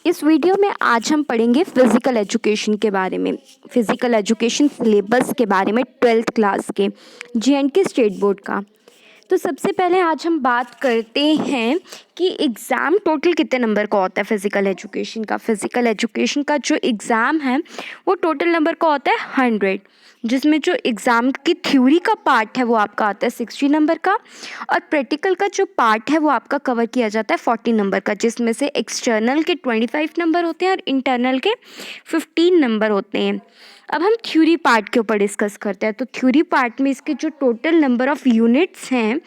इस वीडियो में आज हम पढ़ेंगे फिज़िकल एजुकेशन के बारे में, फिज़िकल एजुकेशन सिलेबस के बारे में 12th क्लास के JNK स्टेट बोर्ड का। तो सबसे पहले आज हम बात करते हैं कि एग्ज़ाम टोटल कितने नंबर का होता है फ़िज़िकल एजुकेशन का। फ़िज़िकल एजुकेशन का जो एग्ज़ाम है वो टोटल नंबर का होता है 100, जिसमें जो एग्ज़ाम की थ्योरी का पार्ट है वो आपका आता है 60 नंबर का, और प्रैक्टिकल का जो पार्ट है वो आपका कवर किया जाता है 40 नंबर का, जिसमें से एक्सटर्नल के 25 नंबर होते हैं और इंटरनल के 15 नंबर होते हैं। अब हम थ्योरी पार्ट के ऊपर डिस्कस करते हैं। तो थ्योरी पार्ट में इसके जो टोटल नंबर ऑफ़ यूनिट्स हैं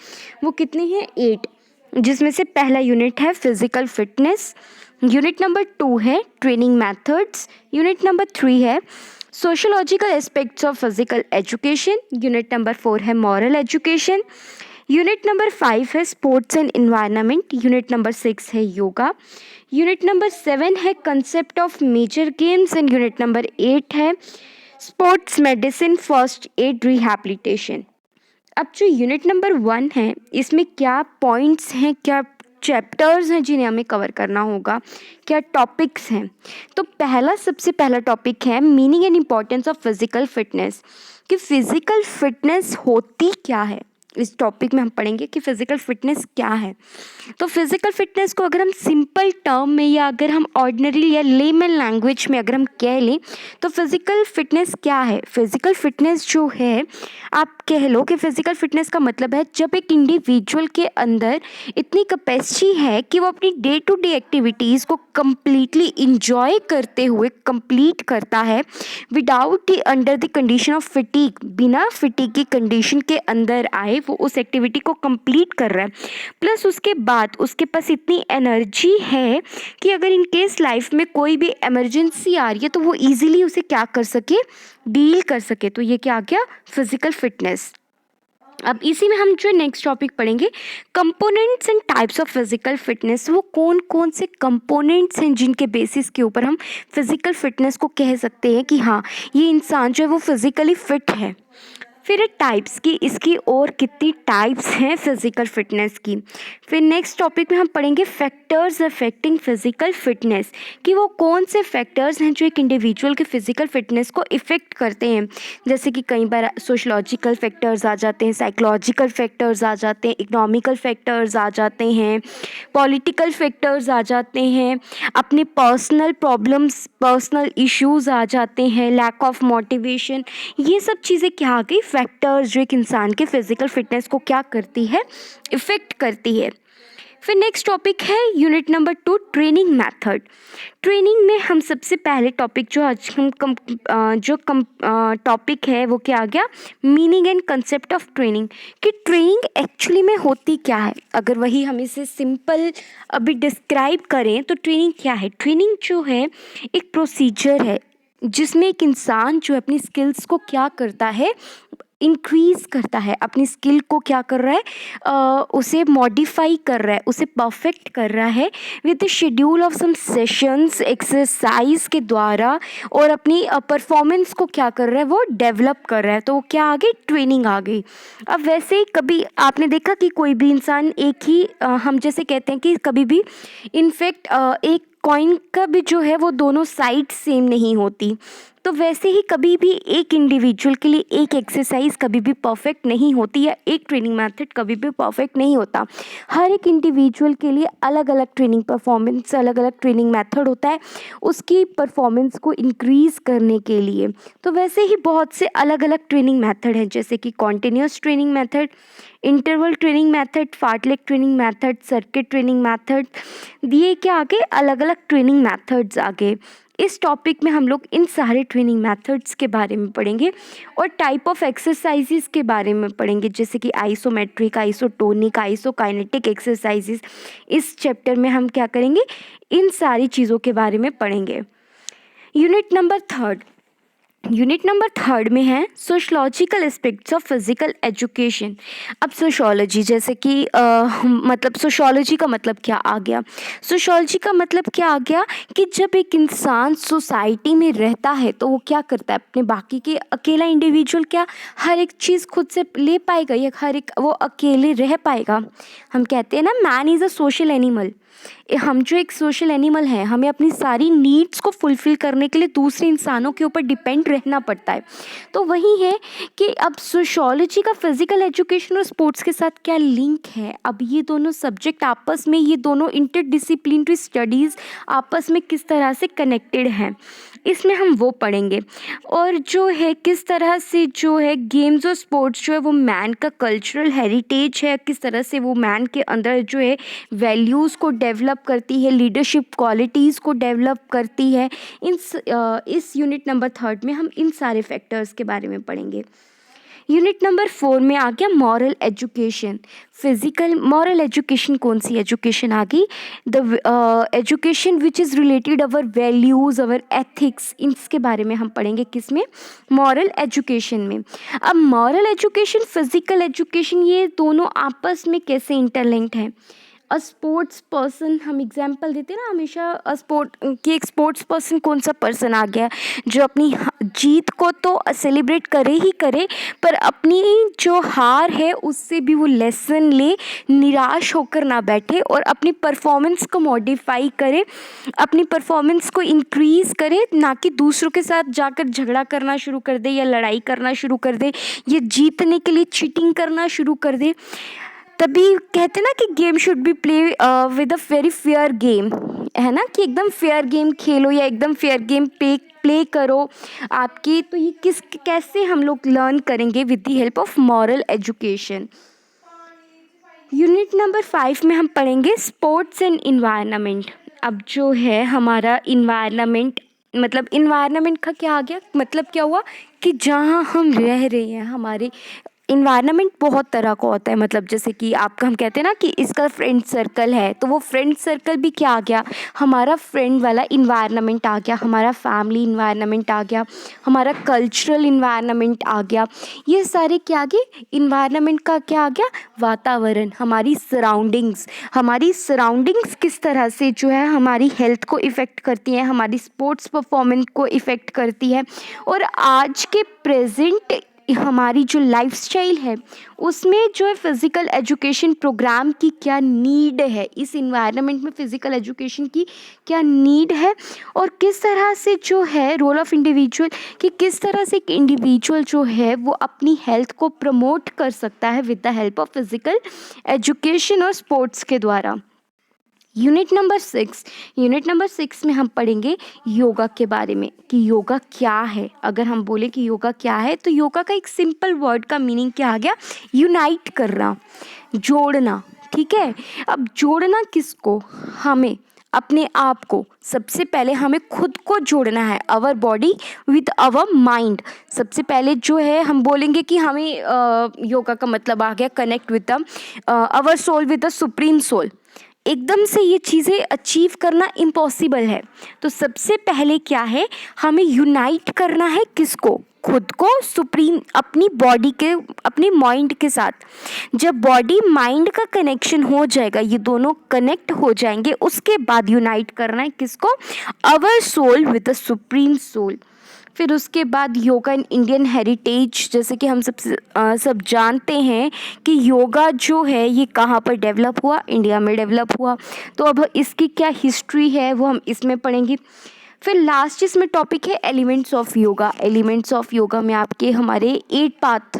वो कितने हैं, 8, जिसमें से पहला यूनिट है फिज़िकल फिटनेस, यूनिट नंबर 2 है ट्रेनिंग मेथड्स, यूनिट नंबर 3 है sociological aspects of physical education, unit number 4 है मॉरल एजुकेशन, यूनिट नंबर 5 है sports and environment, unit number 6 है योगा, यूनिट नंबर 7 है concept of major games and unit number 8 है sports medicine first aid rehabilitation. अब जो unit number 1 है इसमें क्या पॉइंट्स हैं, क्या चैप्टर्स हैं जिन्हें हमें कवर करना होगा, क्या टॉपिक्स हैं। तो सबसे पहला टॉपिक है meaning and importance of physical fitness, कि फ़िज़िकल फिटनेस होती क्या है। इस टॉपिक में हम पढ़ेंगे कि फ़िज़िकल फिटनेस क्या है। तो फ़िज़िकल फिटनेस को अगर हम सिंपल टर्म में या अगर हम ऑर्डिनरी या लेमन लैंग्वेज में अगर हम कह लें तो फ़िज़िकल फिटनेस क्या है। फ़िज़िकल फिटनेस जो है, आप कह लो कि फ़िज़िकल फिटनेस का मतलब है जब एक इंडिविजुअल के अंदर इतनी कैपेसिटी है कि वो अपनी डे टू डे एक्टिविटीज़ को कम्प्लीटली इंजॉय करते हुए कंप्लीट करता है without he under the condition of फिटीग, बिना फिटीग की कंडीशन के अंदर आए वो उस एक्टिविटी को कंप्लीट कर रहा है। प्लस उसके बाद उसके पास इतनी एनर्जी है कि अगर इन केस लाइफ में कोई भी इमरजेंसी आ रही है तो वो इजीली उसे क्या कर सके, डील कर सके। तो ये क्या आ गया, फिज़िकल फिटनेस। अब इसी में हम जो नेक्स्ट टॉपिक पढ़ेंगे components and types of physical fitness. वो कौन कौन से कंपोनेंट्स हैं जिनके बेसिस के ऊपर हम फिज़िकल फिटनेस को कह सकते हैं कि हाँ ये इंसान जो है वो फिज़िकली फिट है। फिर टाइप्स की, इसकी और कितनी टाइप्स हैं फिज़िकल फिटनेस की। फिर नेक्स्ट टॉपिक में हम पढ़ेंगे फैक्टर्स अफेक्टिंग फिज़िकल फिटनेस, कि वो कौन से फैक्टर्स हैं जो एक इंडिविजुअल के फिज़िकल फिटनेस को इफ़ेक्ट करते हैं। जैसे कि कई बार सोशलॉजिकल फैक्टर्स आ जाते हैं, साइकोलॉजिकल फैक्टर्स आ जाते हैं, इकोनॉमिकल फैक्टर्स आ जाते हैं, पॉलिटिकल फैक्टर्स आ जाते हैं, अपने पर्सनल प्रॉब्लम्स, पर्सनल इश्यूज़ आ जाते हैं, लैक ऑफ मोटिवेशन। ये सब चीज़ें क्या आ गई, फैक्टर्स जो एक इंसान के फिज़िकल फिटनेस को क्या करती है, इफ़ेक्ट करती है। फिर नेक्स्ट टॉपिक है unit number 2 training method. Training में हम सबसे पहले टॉपिक जो आज हम टॉपिक है वो क्या आ गया, meaning and concept of training, कि ट्रेनिंग एक्चुअली में होती क्या है। अगर वही हम इसे सिंपल अभी डिस्क्राइब करें तो ट्रेनिंग क्या है। ट्रेनिंग जो है एक प्रोसीजर है जिसमें एक इंसान जो अपनी स्किल्स को क्या करता है, इंक्रीज़ करता है, अपनी स्किल को क्या कर रहा है, उसे मॉडिफाई कर रहा है, उसे परफेक्ट कर रहा है with the schedule of some sessions, exercise के द्वारा, और अपनी परफॉर्मेंस को क्या कर रहा है, वो डेवलप कर रहा है। तो क्या आ गई, ट्रेनिंग आ गई। अब वैसे ही कभी आपने देखा कि कोई भी इंसान एक ही हम जैसे कहते हैं कि कभी भी इनफैक्ट एक कॉइन का भी जो है वो दोनों साइड सेम नहीं होती। तो वैसे ही कभी भी एक इंडिविजुअल के लिए एक एक्सरसाइज कभी भी परफेक्ट नहीं होती या एक ट्रेनिंग मेथड कभी भी परफेक्ट नहीं होता। हर एक इंडिविजुअल के लिए अलग अलग ट्रेनिंग परफॉर्मेंस, अलग अलग ट्रेनिंग मेथड होता है उसकी परफॉर्मेंस को इंक्रीज़ करने के लिए। तो वैसे ही बहुत से अलग अलग ट्रेनिंग मेथड हैं, जैसे कि continuous training method, interval training method, fartlek training method, circuit training method, दिए क्या आगे, अलग अलग ट्रेनिंग मेथड्स आगे। इस टॉपिक में हम लोग इन सारे ट्रेनिंग मेथड्स के बारे में पढ़ेंगे और टाइप ऑफ एक्सरसाइजेस के बारे में पढ़ेंगे, जैसे कि आइसोमेट्रिक, आइसोटोनिक, आइसोकाइनेटिक एक्सरसाइजेस। इस चैप्टर में हम क्या करेंगे, इन सारी चीज़ों के बारे में पढ़ेंगे। यूनिट नंबर थर्ड में है sociological aspects of physical education. अब सोशोलॉजी, जैसे कि मतलब सोशोलॉजी का मतलब क्या आ गया, सोशोलॉजी का मतलब क्या आ गया कि जब एक इंसान सोसाइटी में रहता है तो वो क्या करता है, अपने बाकी के अकेला इंडिविजुअल क्या हर एक चीज़ खुद से ले पाएगा या हर एक वो अकेले रह पाएगा। हम कहते हैं ना, man is a social animal. हम जो एक सोशल एनिमल हैं, हमें अपनी सारी नीड्स को फुलफ़िल करने के लिए दूसरे इंसानों के ऊपर डिपेंड रहना पड़ता है। तो वही है कि अब सोशियोलॉजी का फ़िज़िकल एजुकेशन और स्पोर्ट्स के साथ क्या लिंक है? अब ये दोनों सब्जेक्ट आपस में, ये दोनों इंटरडिसिप्लिनरी स्टडीज़ आपस में किस तरह से कनेक्टेड हैं, इसमें हम वो पढ़ेंगे। और जो है किस तरह से जो है गेम्स और स्पोर्ट्स जो है वो मैन का कल्चरल हेरिटेज है, किस तरह से वो मैन के अंदर जो है वैल्यूज़ को डेवलप करती है, लीडरशिप क्वालिटीज़ को डेवलप करती है। इस यूनिट नंबर 3 में हम इन सारे फैक्टर्स के बारे में पढ़ेंगे। यूनिट नंबर 4 में आ गया moral education. Physical moral education कौन सी एजुकेशन आ गई? The education which is related our values, our ethics, इसके बारे में हम पढ़ेंगे। किस में? मॉरल एजुकेशन में। अब मॉरल एजुकेशन, फिजिकल एजुकेशन, ये दोनों आपस में कैसे इंटरलिंक्ड हैं? अ स्पोर्ट्स पर्सन, हम एग्जाम्पल देते हैं ना हमेशा, एक स्पोर्ट्स पर्सन कौन सा पर्सन आ गया जो अपनी जीत को तो सेलिब्रेट करे ही करे, पर अपनी जो हार है उससे भी वो लेसन ले, निराश होकर ना बैठे और अपनी परफॉर्मेंस को मॉडिफाई करे, अपनी परफॉर्मेंस को इंक्रीज़ करे, ना कि दूसरों के साथ जाकर झगड़ा करना शुरू कर दे या लड़ाई करना शुरू कर दे, ये जीतने के लिए चीटिंग करना शुरू कर दे। तभी कहते ना कि game should be play with a very fair game, है ना, कि एकदम फेयर गेम खेलो या एकदम फेयर गेम प्ले करो आपकी। तो ये कैसे हम लोग लर्न करेंगे? With the help of moral education. Unit number 5 में हम पढ़ेंगे स्पोर्ट्स एंड इन्वायरमेंट। अब जो है हमारा इन्वायरमेंट, मतलब इन्वायरमेंट का क्या आ गया, मतलब क्या हुआ कि जहाँ हम रह रहे हैं, हमारे इन्वायरमेंट बहुत तरह का होता है। मतलब जैसे कि आपका, हम कहते हैं ना कि इसका फ्रेंड सर्कल है, तो वो फ्रेंड सर्कल भी क्या आ गया, हमारा फ्रेंड वाला इन्वायरमेंट आ गया, हमारा फैमिली इन्वायरमेंट आ गया, हमारा कल्चरल इन्वायरमेंट आ गया। ये सारे क्या आ गए? इन्वायरमेंट का क्या आ गया? वातावरण, हमारी सराउंडिंग्स किस तरह से जो है हमारी हेल्थ को इफ़ेक्ट करती हैं, हमारी स्पोर्ट्स परफॉर्मेंस को इफ़ेक्ट करती है। और आज के प्रेजेंट हमारी जो लाइफस्टाइल है उसमें जो है फ़िज़िकल एजुकेशन प्रोग्राम की क्या नीड है, इस इन्वायरमेंट में फ़िज़िकल एजुकेशन की क्या नीड है, और किस तरह से जो है रोल ऑफ इंडिविजुअल, कि किस तरह से एक इंडिविजुअल जो है वो अपनी हेल्थ को प्रमोट कर सकता है with the help of physical education और स्पोर्ट्स के द्वारा। यूनिट नंबर 6 में हम पढ़ेंगे योगा के बारे में, कि योगा क्या है। अगर हम बोले कि योगा क्या है, तो योगा का एक सिंपल वर्ड का मीनिंग क्या आ गया? यूनाइट करना, जोड़ना। ठीक है, अब जोड़ना किसको? हमें अपने आप को, सबसे पहले हमें खुद को जोड़ना है, our body with our mind. सबसे पहले जो है हम बोलेंगे कि हमें योगा का मतलब आ गया connect with the our soul, with the supreme soul. एकदम से ये चीज़ें अचीव करना इम्पॉसिबल है। तो सबसे पहले क्या है, हमें यूनाइट करना है, किसको? खुद को, सुप्रीम, अपनी बॉडी के, अपनी माइंड के साथ। जब बॉडी माइंड का कनेक्शन हो जाएगा, ये दोनों कनेक्ट हो जाएंगे, उसके बाद यूनाइट करना है किसको? Our soul with the supreme soul. फिर उसके बाद योगा इन इंडियन हेरिटेज, जैसे कि हम सब जानते हैं कि योगा जो है ये कहाँ पर डेवलप हुआ? इंडिया में डेवलप हुआ। तो अब इसकी क्या हिस्ट्री है वो हम इसमें पढ़ेंगे। फिर लास्ट इसमें टॉपिक है elements of yoga. Elements of yoga में आपके हमारे 8 पाथ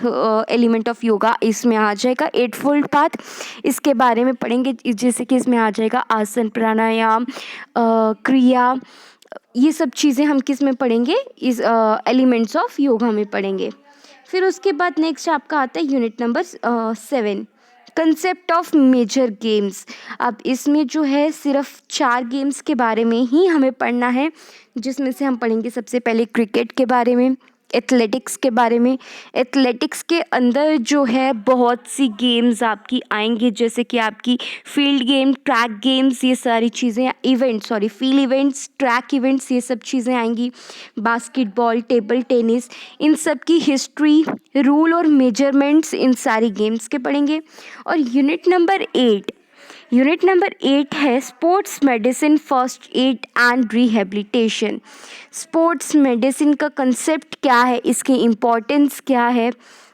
एलिमेंट ऑफ योगा इसमें आ जाएगा, 8 पाथ। इसके बारे में पढ़ेंगे, जैसे कि इसमें आ जाएगा आसन, प्राणायाम, क्रिया, ये सब चीज़ें हम किस में पढ़ेंगे? इस एलिमेंट्स ऑफ योगा में पढ़ेंगे। फिर उसके बाद नेक्स्ट आपका आता है unit number 7, concept of major games. अब इसमें जो है सिर्फ 4 गेम्स के बारे में ही हमें पढ़ना है, जिसमें से हम पढ़ेंगे सबसे पहले क्रिकेट के बारे में, एथलेटिक्स के बारे में। एथलेटिक्स के अंदर जो है बहुत सी गेम्स आपकी आएंगी, जैसे कि आपकी फील्ड गेम, ट्रैक गेम्स, ये सारी चीज़ें, फील्ड इवेंट्स, ट्रैक इवेंट्स, ये सब चीज़ें आएंगी। बास्केटबॉल, टेबल टेनिस, इन सब की हिस्ट्री, रूल और मेजरमेंट्स, इन सारी गेम्स के पढ़ेंगे। और यूनिट नंबर 8 है sports medicine, first add and rehabilitation. Sports medicine का कंसेप्ट क्या है, इसकी इम्पोर्टेंस क्या है,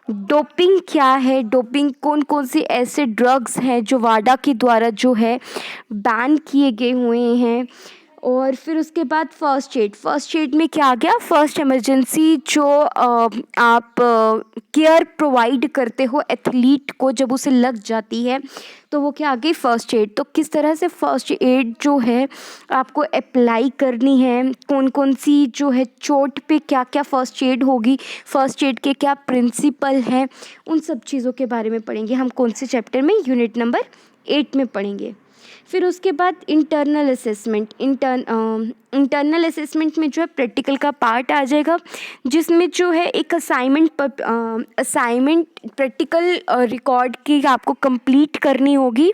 डोपिंग क्या है, डोपिंग कौन कौन से ऐसे ड्रग्स हैं जो वाडा के द्वारा जो है बैन किए गए हुए हैं। और फिर उसके बाद फर्स्ट एड में क्या आ गया, फर्स्ट इमरजेंसी जो आप केयर प्रोवाइड करते हो एथलीट को जब उसे लग जाती है, तो वो क्या आ गई, फर्स्ट एड। तो किस तरह से फर्स्ट एड जो है आपको अप्लाई करनी है, कौन कौन सी जो है चोट पे क्या क्या फर्स्ट एड होगी, फर्स्ट एड के क्या प्रिंसिपल हैं, उन सब चीज़ों के बारे में पढ़ेंगे हम। कौन से चैप्टर में, यूनिट नंबर 8 में पढ़ेंगे। फिर उसके बाद इंटरनल असेसमेंट में जो है प्रैक्टिकल का पार्ट आ जाएगा, जिसमें जो है एक असाइनमेंट प्रैक्टिकल रिकॉर्ड की आपको कंप्लीट करनी होगी।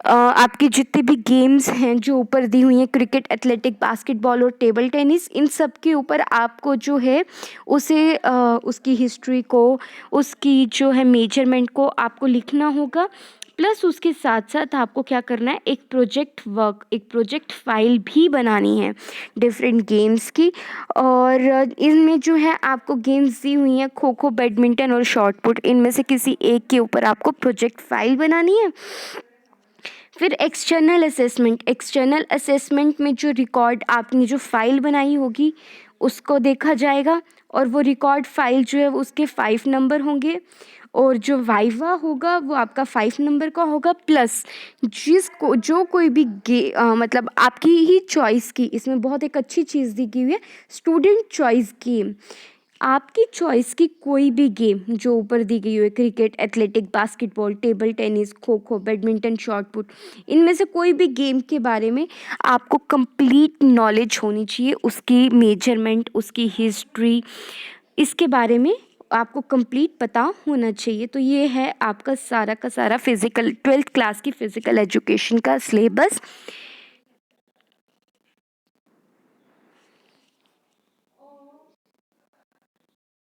आपके जितने भी गेम्स हैं जो ऊपर दी हुई हैं, क्रिकेट, एथलेटिक, बास्केटबॉल और टेबल टेनिस, इन सब के ऊपर आपको जो है उसे उसकी हिस्ट्री को, उसकी जो है मेजरमेंट को आपको लिखना होगा। प्लस उसके साथ साथ आपको क्या करना है, एक प्रोजेक्ट फाइल भी बनानी है डिफरेंट गेम्स की। और इनमें जो है आपको गेम्स दी हुई हैं खो खो, बैडमिंटन और शॉट पुट, इनमें से किसी एक के ऊपर आपको प्रोजेक्ट फाइल बनानी है। फिर एक्सटर्नल असेसमेंट में जो रिकॉर्ड आपने जो फाइल बनाई होगी उसको देखा जाएगा, और वो रिकॉर्ड फाइल जो है उसके 5 नंबर होंगे, और जो वाइवा होगा वो आपका 5 नंबर का होगा। प्लस जिसको जो कोई भी मतलब आपकी ही चॉइस की, इसमें बहुत एक अच्छी चीज़ दी गई है, स्टूडेंट चॉइस गेम। आपकी चॉइस की कोई भी गेम जो ऊपर दी गई हो, cricket, athletic, basketball, table tennis, kho kho, badminton, shot put, इनमें से कोई भी गेम के बारे में आपको कंप्लीट नॉलेज होनी चाहिए, उसकी मेजरमेंट, उसकी हिस्ट्री, इसके बारे में आपको कंप्लीट पता होना चाहिए। तो ये है आपका सारा का सारा फिज़िकल 12th क्लास की फ़िज़िकल एजुकेशन का सिलेबस।